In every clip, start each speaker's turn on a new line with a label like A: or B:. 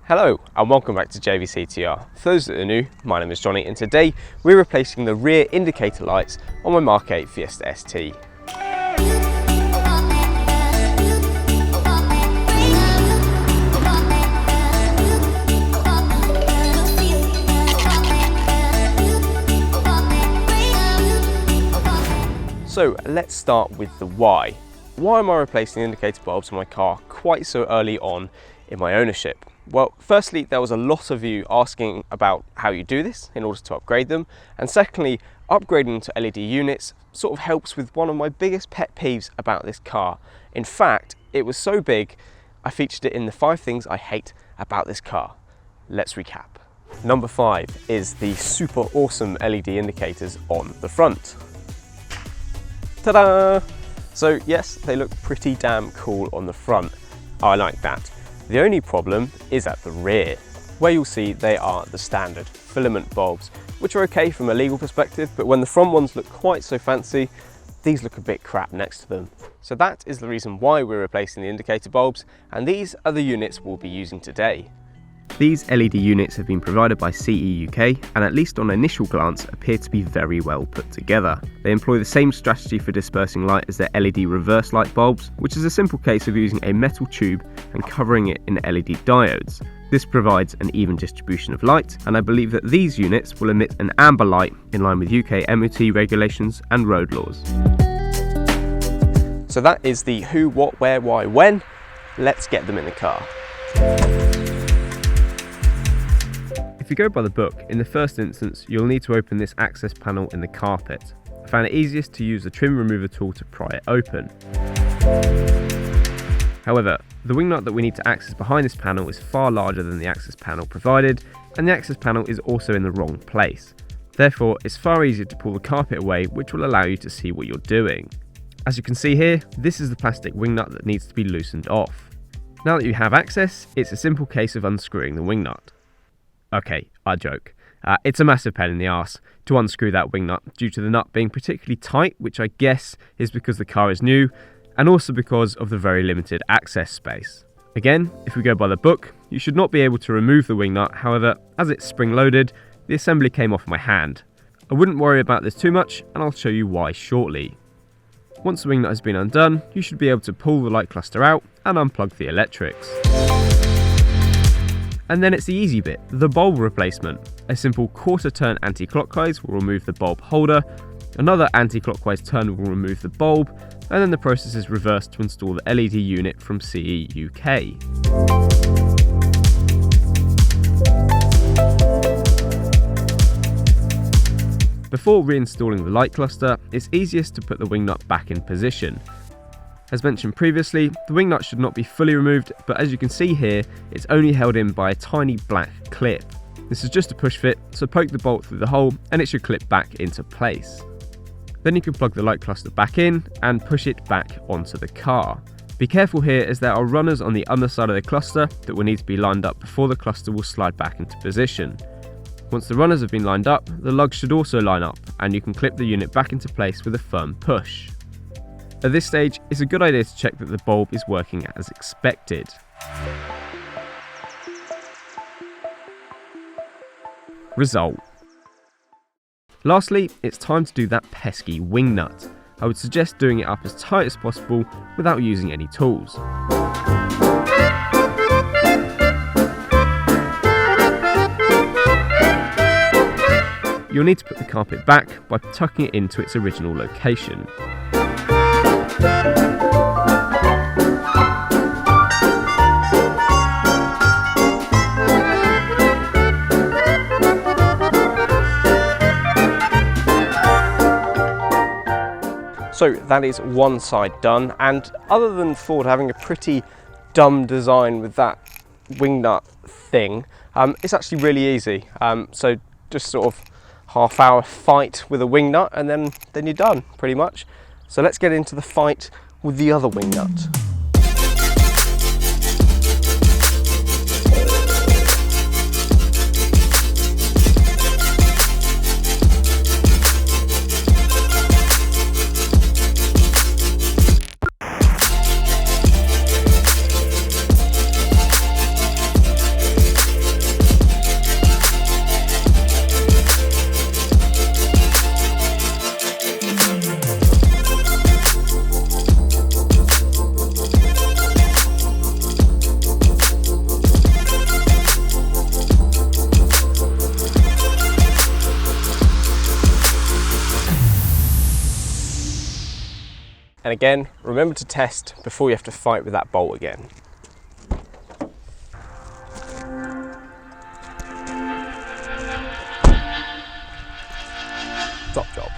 A: Hello and welcome back to JVCTR. For those that are new, my name is Johnny and today we're replacing the rear indicator lights on my MK8 Fiesta ST. So let's start with the why. Why am I replacing the indicator bulbs on my car quite so early on in my ownership? Well, firstly, there was a lot of you asking about how you do this in order to upgrade them. And secondly, upgrading to LED units sort of helps with one of my biggest pet peeves about this car. In fact, it was so big, I featured it in the 5 things I hate about this car. Let's recap. Number 5 is the super awesome LED indicators on the front. Ta-da! So yes, they look pretty damn cool on the front. I like that. The only problem is at the rear, where you'll see they are the standard filament bulbs, which are okay from a legal perspective, but when the front ones look quite so fancy, these look a bit crap next to them. So that is the reason why we're replacing the indicator bulbs, and these are the units we'll be using today. These LED units have been provided by CEUK and at least on initial glance appear to be very well put together. They employ the same strategy for dispersing light as their LED reverse light bulbs, which is a simple case of using a metal tube and covering it in LED diodes. This provides an even distribution of light, and I believe that these units will emit an amber light in line with UK MOT regulations and road laws. So that is the who, what, where, why, when. Let's get them in the car. If you go by the book, in the first instance, you'll need to open this access panel in the carpet. I found it easiest to use the trim remover tool to pry it open. However, the wing nut that we need to access behind this panel is far larger than the access panel provided, and the access panel is also in the wrong place. Therefore, it's far easier to pull the carpet away, which will allow you to see what you're doing. As you can see here, this is the plastic wing nut that needs to be loosened off. Now that you have access, it's a simple case of unscrewing the wing nut. Okay, I joke. It's a massive pain in the arse to unscrew that wing nut due to the nut being particularly tight, which I guess is because the car is new and also because of the very limited access space. Again, if we go by the book, you should not be able to remove the wing nut. However, as it's spring loaded, the assembly came off my hand. I wouldn't worry about this too much, and I'll show you why shortly. Once the wing nut has been undone, you should be able to pull the light cluster out and unplug the electrics. And then it's the easy bit, the bulb replacement. A simple quarter turn anti-clockwise will remove the bulb holder, another anti-clockwise turn will remove the bulb, and then the process is reversed to install the LED unit from CEUK. Before reinstalling the light cluster, it's easiest to put the wing nut back in position. As mentioned previously, the wing nut should not be fully removed, but as you can see here, it's only held in by a tiny black clip. This is just a push fit, so poke the bolt through the hole and it should clip back into place. Then you can plug the light cluster back in and push it back onto the car. Be careful here as there are runners on the underside of the cluster that will need to be lined up before the cluster will slide back into position. Once the runners have been lined up, the lugs should also line up and you can clip the unit back into place with a firm push. At this stage, it's a good idea to check that the bulb is working as expected. Result. Lastly, it's time to do that pesky wing nut. I would suggest doing it up as tight as possible without using any tools. You'll need to put the carpet back by tucking it into its original location. So that is one side done, and other than Ford having a pretty dumb design with that wing nut thing, it's actually really easy. So just sort of half-hour fight with a wing nut and then you're done pretty much. So let's get into the fight with the other wing nut. And again, remember to test before you have to fight with that bolt again. Top job.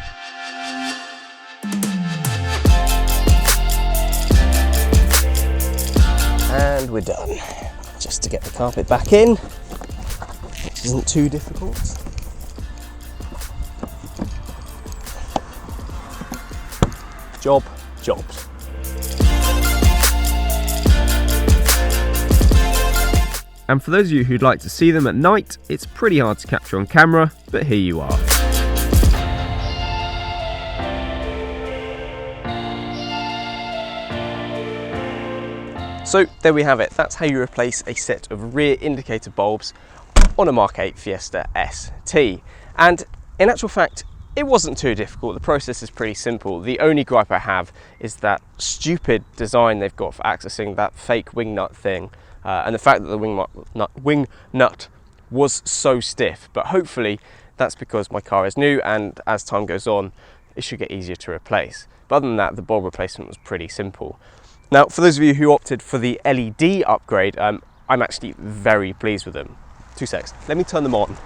A: And we're done. Just to get the carpet back in, which isn't too difficult. Job jobbed. And for those of you who'd like to see them at night, it's pretty hard to capture on camera, but here you are. So there we have it. That's how you replace a set of rear indicator bulbs on a MK8 Fiesta ST. And in actual fact, it wasn't too difficult. The process is pretty simple. The only gripe I have is that stupid design they've got for accessing that fake wing nut thing, and the fact that the wing nut was so stiff. But hopefully that's because my car is new, and as time goes on, it should get easier to replace. But other than that, the bulb replacement was pretty simple. Now, for those of you who opted for the LED upgrade, I'm actually very pleased with them. 2 secs, let me turn them on.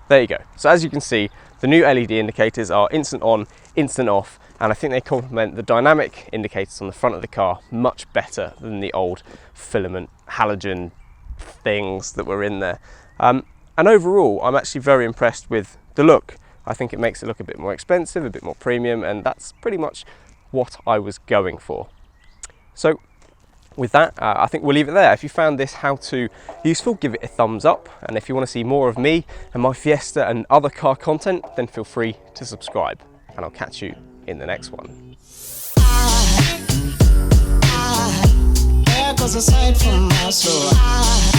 A: There you go. So as you can see, the new LED indicators are instant on, instant off, and I think they complement the dynamic indicators on the front of the car much better than the old filament halogen things that were in there. And overall, I'm actually very impressed with the look. I think it makes it look a bit more expensive, a bit more premium, and that's pretty much what I was going for. So with that, I think we'll leave it there. If you found this how-to useful, give it a thumbs up, and if you want to see more of me and my Fiesta and other car content, then feel free to subscribe, and I'll catch you in the next one. There goes a sight from my soul.